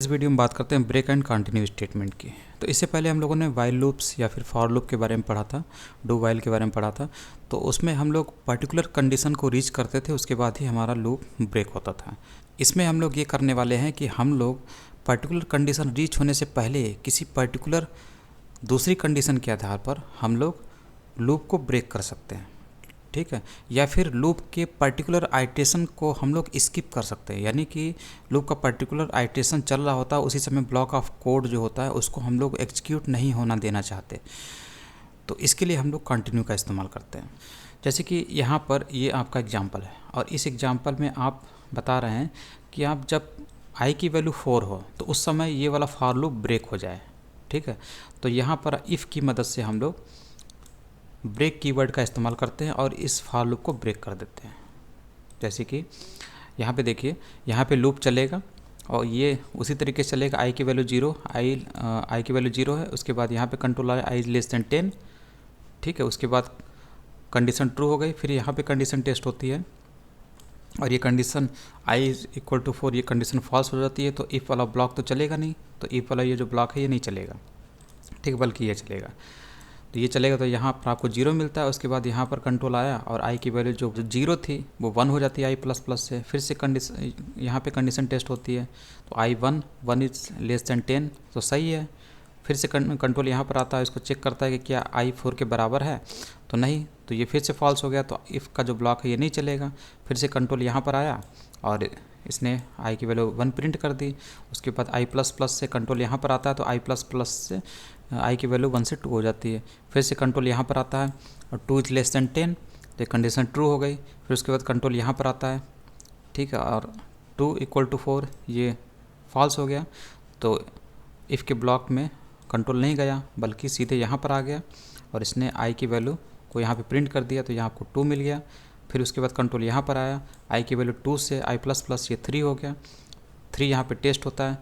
इस वीडियो में बात करते हैं ब्रेक एंड कंटिन्यू स्टेटमेंट की। तो इससे पहले हम लोगों ने वाइल लूप्स या फिर फॉर लूप के बारे में पढ़ा था, डू वाइल के बारे में पढ़ा था। तो उसमें हम लोग पर्टिकुलर कंडीशन को रीच करते थे, उसके बाद ही हमारा लूप ब्रेक होता था। इसमें हम लोग ये करने वाले हैं कि हम लोग पर्टिकुलर कंडीशन रीच होने से पहले किसी पर्टिकुलर दूसरी कंडीशन के आधार पर हम लोग लूप को ब्रेक कर सकते हैं, ठीक है। या फिर लूप के पर्टिकुलर आइट्रेशन को हम लोग स्किप कर सकते हैं, यानी कि लूप का पर्टिकुलर आइट्रेशन चल रहा होता है, उसी समय ब्लॉक ऑफ कोड जो होता है उसको हम लोग एग्जीक्यूट नहीं होना देना चाहते। तो इसके लिए हम लोग कंटिन्यू का इस्तेमाल करते हैं। जैसे कि यहाँ पर ये आपका एग्जाम्पल है और इस एग्जाम्पल में आप बता रहे हैं कि आप जब आई की वैल्यू 4 हो तो उस समय ये वाला फॉर लूप ब्रेक हो जाए, ठीक है। तो यहाँ पर इफ़ की मदद से हम लोग ब्रेक कीवर्ड का इस्तेमाल करते हैं और इस फॉर लूप को ब्रेक कर देते हैं। जैसे कि यहाँ पे देखिए, यहाँ पे लूप चलेगा और ये उसी तरीके से चलेगा। आई की वैल्यू 0, आई की वैल्यू 0 है। उसके बाद यहाँ पे कंट्रोल आया आई लेस देन 10, ठीक है। उसके बाद कंडीशन ट्रू हो गई, फिर यहाँ पे कंडीशन टेस्ट होती है और ये condition I is equal to 4, ये कंडीशन फॉल्स हो जाती है। तो इफ़ वाला ब्लॉक तो चलेगा नहीं, तो इफ़ वाला ये जो ब्लॉक है ये नहीं चलेगा, ठीक, बल्कि ये चलेगा। तो ये चलेगा तो यहाँ पर आपको 0 मिलता है। उसके बाद यहाँ पर कंट्रोल आया और आई की वैल्यू जो 0 थी वो 1 हो जाती है आई प्लस प्लस से। फिर से कंडीशन, यहाँ पे कंडीशन टेस्ट होती है तो आई 1 इज लेस देन 10, तो सही है। फिर से कंट्रोल यहाँ पर आता है, इसको चेक करता है कि क्या आई 4 के बराबर है, तो नहीं, तो ये फिर से फॉल्स हो गया, तो इफ़ का जो ब्लॉक है ये नहीं चलेगा। फिर से कंट्रोल यहाँ पर आया और इसने आई की वैल्यू 1 प्रिंट कर दी। उसके बाद आई प्लस प्लस से कंट्रोल यहाँ पर आता है, तो आई प्लस प्लस से आई की वैल्यू 1 से 2 हो जाती है। फिर से कंट्रोल यहाँ पर आता है और 2 इज लेस देन 10, तो कंडीशन ट्रू हो गई। फिर उसके बाद कंट्रोल यहाँ पर आता है, ठीक है, और 2 इक्वल टू 4 ये फॉल्स हो गया। तो इफ़ के ब्लॉक में कंट्रोल नहीं गया बल्कि सीधे यहाँ पर आ गया और इसने आई की वैल्यू को यहाँ पे प्रिंट कर दिया, तो यहाँ आपको 2 मिल गया। फिर उसके बाद कंट्रोल यहाँ पर आया, आई की वैल्यू 2 से आई प्लस प्लस ये 3 हो गया। 3 यहाँ पे टेस्ट होता है,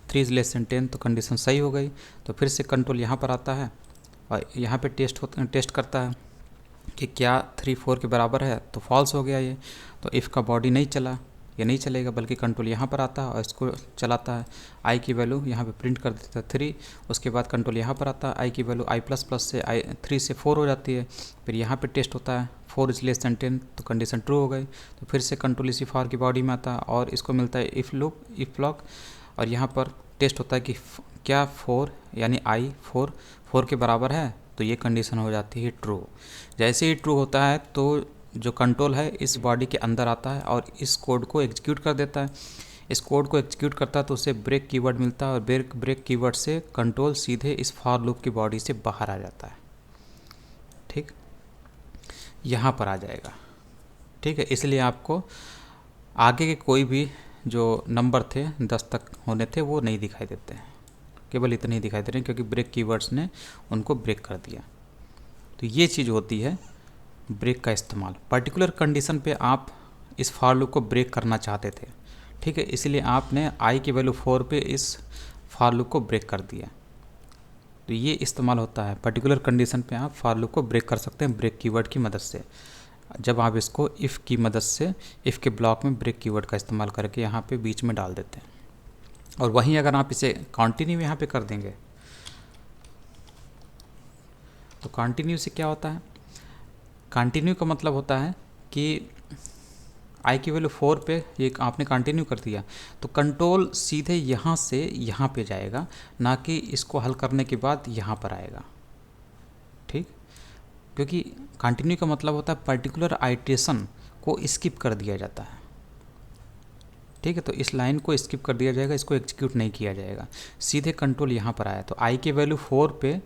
3 इज लेस देन 10, तो कंडीशन सही हो गई। तो फिर से कंट्रोल यहाँ पर आता है और यहाँ पे टेस्ट करता है कि क्या 3 4 के बराबर है, तो फॉल्स हो गया ये। तो इफ़ का बॉडी नहीं चला, ये नहीं चलेगा, बल्कि कंट्रोल यहाँ पर आता है और इसको चलाता है। आई की वैल्यू यहाँ पे प्रिंट कर देता है 3। उसके बाद कंट्रोल यहाँ पर आता है, आई की वैल्यू आई प्लस प्लस से 3 से 4 हो जाती है। फिर यहाँ पे टेस्ट होता है 4 इज लेस देन 10, तो कंडीशन ट्रू हो गई। तो फिर से कंट्रोल इसी फॉर की बॉडी में आता है और इसको मिलता है इफ़ लूप, इफ़ ब्लॉक, और यहाँ पर टेस्ट होता है कि क्या 4 यानी आई 4 के बराबर है, तो ये कंडीशन हो जाती है ट्रू। जैसे ही ट्रू होता है तो जो कंट्रोल है इस बॉडी के अंदर आता है और इस कोड को एग्जीक्यूट कर देता है। इस कोड को एग्जीक्यूट करता है तो उसे ब्रेक कीवर्ड मिलता है और ब्रेक कीवर्ड से कंट्रोल सीधे इस फॉर लूप की बॉडी से बाहर आ जाता है, ठीक, यहाँ पर आ जाएगा, ठीक है। इसलिए आपको आगे के कोई भी जो नंबर थे 10 तक होने थे वो नहीं दिखाई देते हैं, केवल इतने ही दिखाई दे रहे हैं क्योंकि ब्रेक कीवर्ड्स ने उनको ब्रेक कर दिया। तो ये चीज़ होती है ब्रेक का इस्तेमाल। पर्टिकुलर कंडीशन पे आप इस फॉर लूप को ब्रेक करना चाहते थे, ठीक है, इसलिए आपने आई की वैल्यू 4 पे इस फॉर लूप को ब्रेक कर दिया। तो ये इस्तेमाल होता है, पर्टिकुलर कंडीशन पे आप फॉर लूप को ब्रेक कर सकते हैं ब्रेक कीवर्ड की मदद से, जब आप इसको इफ़ की मदद से इफ़ के ब्लॉक में ब्रेक कीवर्ड का इस्तेमाल करके यहाँ पे बीच में डाल देते हैं। और वहीं अगर आप इसे कंटिन्यू यहाँ पे कर देंगे तो कंटिन्यू से क्या होता है, कंटिन्यू का मतलब होता है कि आई की वैल्यू 4 पे ये आपने कंटिन्यू कर दिया तो कंट्रोल सीधे यहाँ से यहाँ पे जाएगा, ना कि इसको हल करने के बाद यहाँ पर आएगा, ठीक, क्योंकि कंटिन्यू का मतलब होता है पर्टिकुलर आइट्रेशन को स्किप कर दिया जाता है, ठीक है। तो इस लाइन को स्किप कर दिया जाएगा, इसको एग्जीक्यूट नहीं किया जाएगा, सीधे कंट्रोल यहाँ पर आया। तो आई की वैल्यू 4 पे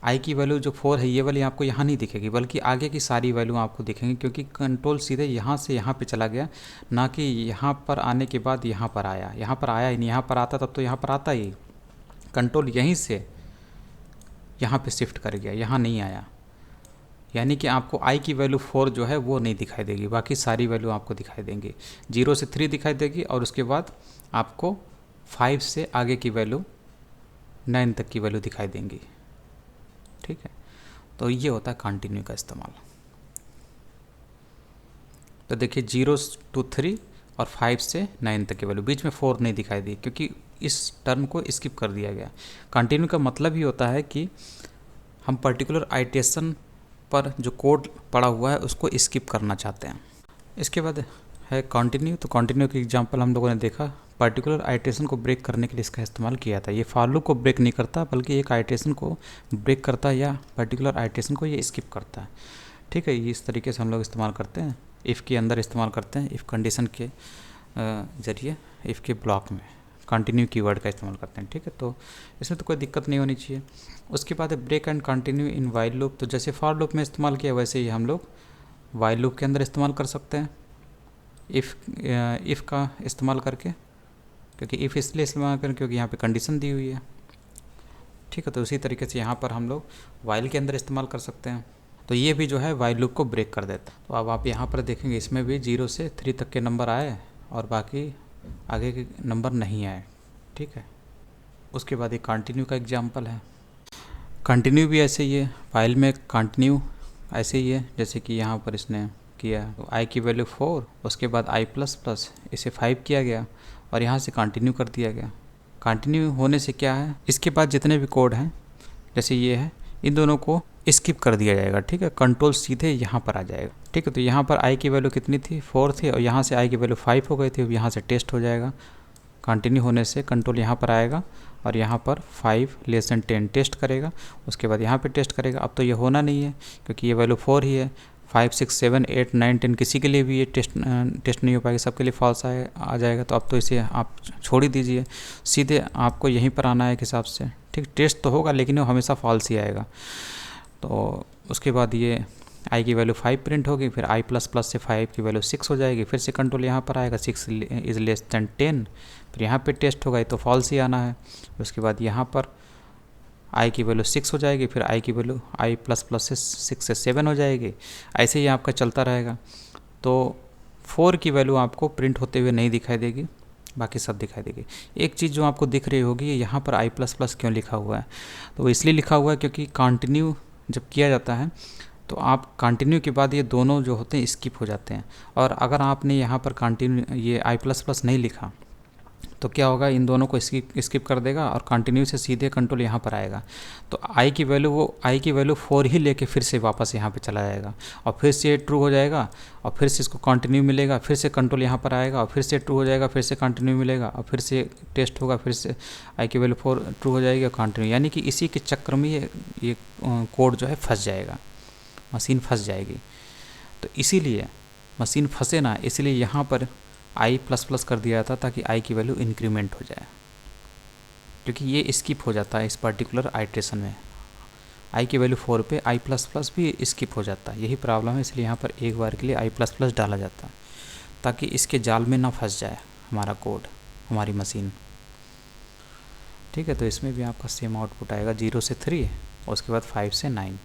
आई की वैल्यू जो 4 है ये वाली आपको यहाँ नहीं दिखेगी, बल्कि आगे की सारी वैल्यू आपको दिखेंगी, क्योंकि कंट्रोल सीधे यहाँ से यहाँ पे चला गया, ना कि यहाँ पर आने के बाद यहाँ पर आया। यहाँ पर आया ही नहीं, यहाँ पर आता तब तो यहाँ पर आता ही, कंट्रोल यहीं से यहाँ पे शिफ्ट कर गया, यहाँ नहीं आया। यानी कि आपको आई की वैल्यू 4 जो है वो नहीं दिखाई देगी, बाकी सारी वैल्यू आपको दिखाई देंगी। 0 से 3 दिखाई देगी और उसके बाद आपको 5 से आगे की वैल्यू 9 तक की वैल्यू दिखाई देंगी, ठीक है। तो ये होता है कंटिन्यू का इस्तेमाल। तो देखिए 0 to 3 और 5 से 9 तक की वैल्यू, बीच में 4 नहीं दिखाई दी क्योंकि इस टर्म को स्किप कर दिया गया। कंटिन्यू का मतलब ही होता है कि हम पर्टिकुलर आइटेशन पर जो कोड पड़ा हुआ है उसको स्किप करना चाहते हैं। इसके बाद है कंटिन्यू। तो कंटिन्यू की एग्जांपल हम लोगों ने देखा, पर्टिकुलर आइटेशन को ब्रेक करने के लिए इसका इस्तेमाल किया था। ये फॉर लूप को ब्रेक नहीं करता बल्कि एक आइटेशन को ब्रेक करता है या पर्टिकुलर आइटेशन को ये स्किप करता है। ठीक है, ये इस तरीके से हम लोग इस्तेमाल करते हैं, इफ़ के अंदर इस्तेमाल करते हैं, इफ़ कंडीशन के ज़रिए इफ़ के ब्लॉक में कंटिन्यू कीवर्ड का इस्तेमाल करते हैं। ठीक है, तो इसमें तो कोई दिक्कत नहीं होनी चाहिए। उसके बाद है break and continue in while loop. तो जैसे फॉर लूप में इस्तेमाल किया वैसे ही हम लोग वाइल लूप के अंदर इस्तेमाल कर सकते हैं, इफ़ का इस्तेमाल करके, क्योंकि इफ़ इसलिए इस्तेमाल करें क्योंकि यहाँ पे कंडीशन दी हुई है। ठीक है, तो उसी तरीके से यहाँ पर हम लोग वाइल के अंदर इस्तेमाल कर सकते हैं। तो ये भी जो है वाइल लूप को ब्रेक कर देता है। तो अब आप यहाँ पर देखेंगे इसमें भी 0 से 3 तक के नंबर आए और बाकी आगे के नंबर नहीं आए। ठीक है, उसके बाद ये कंटिन्यू का एग्जाम्पल है। कंटिन्यू भी ऐसे ही है, फाइल में कंटिन्यू ऐसे ही है जैसे कि यहाँ पर इसने किया। तो आई की वैल्यू 4, उसके बाद आई प्लस प्लस इसे 5 किया गया और यहाँ से कंटिन्यू कर दिया गया। कंटिन्यू होने से क्या है, इसके बाद जितने भी कोड हैं जैसे ये है, इन दोनों को स्किप कर दिया जाएगा। ठीक है, कंट्रोल सीधे यहाँ पर आ जाएगा। ठीक है, तो यहाँ पर आई की वैल्यू कितनी थी, 4 थी और यहाँ से आई की वैल्यू 5 हो गई थी। यहाँ से टेस्ट हो जाएगा, कंटिन्यू होने से कंट्रोल यहाँ पर आएगा और यहाँ पर 5 लेस देन 10 टेस्ट करेगा। उसके बाद यहाँ पे टेस्ट करेगा। अब तो ये होना नहीं है क्योंकि ये वैल्यू 4 ही है। 5, 6, 7, 8, 9, 10 किसी के लिए भी ये टेस्ट नहीं हो पाएगा, सबके लिए फॉल्स आ जाएगा। तो अब तो इसे आप छोड़ ही दीजिए, सीधे आपको यहीं पर आना है एक हिसाब से। ठीक, टेस्ट तो होगा लेकिन वो हमेशा फॉल्स ही आएगा। तो उसके बाद ये आई की वैल्यू 5 प्रिंट होगी, फिर आई प्लस प्लस से 5 की वैल्यू 6 हो जाएगी। फिर से कंट्रोल यहाँ पर आएगा, 6 इज़ लेस दैन 10, फिर यहाँ पे टेस्ट होगा, ये तो फॉल्स ही आना है। उसके बाद यहाँ पर आई की वैल्यू 6 हो जाएगी, फिर आई की वैल्यू आई प्लस प्लस से 6 से 7 हो जाएगी। ऐसे ही आपका चलता रहेगा। तो 4 की वैल्यू आपको प्रिंट होते हुए नहीं दिखाई देगी, बाकी सब दिखाई देगी। एक चीज़ जो आपको दिख रही होगी, यहाँ पर आई प्लस प्लस क्यों लिखा हुआ है, तो वो इसलिए लिखा हुआ है क्योंकि कंटिन्यू जब किया जाता है तो आप कंटिन्यू के बाद ये दोनों जो होते हैं स्किप हो जाते हैं। और अगर आपने यहाँ पर कंटिन्यू ये आई प्लस प्लस नहीं लिखा तो क्या होगा, इन दोनों को स्किप कर देगा और कंटिन्यू से सीधे कंट्रोल यहाँ पर आएगा। तो आई की वैल्यू 4 ही लेके फिर से वापस यहाँ पे चला जाएगा और फिर से ट्रू हो जाएगा और फिर से इसको कंटिन्यू मिलेगा, फिर से कंट्रोल यहाँ पर आएगा और फिर से ट्रू हो जाएगा, फिर से कंटिन्यू मिलेगा और फिर से टेस्ट होगा, फिर से आई की वैल्यू 4 ट्रू हो जाएगी और कंटिन्यू। यानी कि इसी के चक्कर में ये कोड जो है फंस जाएगा, मशीन फंस जाएगी। तो इसीलिए मशीन फंसे ना, इसलिए यहाँ पर आई प्लस प्लस कर दिया जाता ताकि आई की वैल्यू इंक्रीमेंट हो जाए, क्योंकि ये स्किप हो जाता है इस पर्टिकुलर आइट्रेशन में। आई की वैल्यू 4 पे आई प्लस प्लस भी स्किप हो जाता है, यही प्रॉब्लम है। इसलिए यहाँ पर एक बार के लिए आई प्लस प्लस डाला जाता है ताकि इसके जाल में ना फंस जाए हमारा कोड, हमारी मशीन। ठीक है, तो इसमें भी आपका सेम आउटपुट आएगा, 0 से 3 और उसके बाद 5 से 9।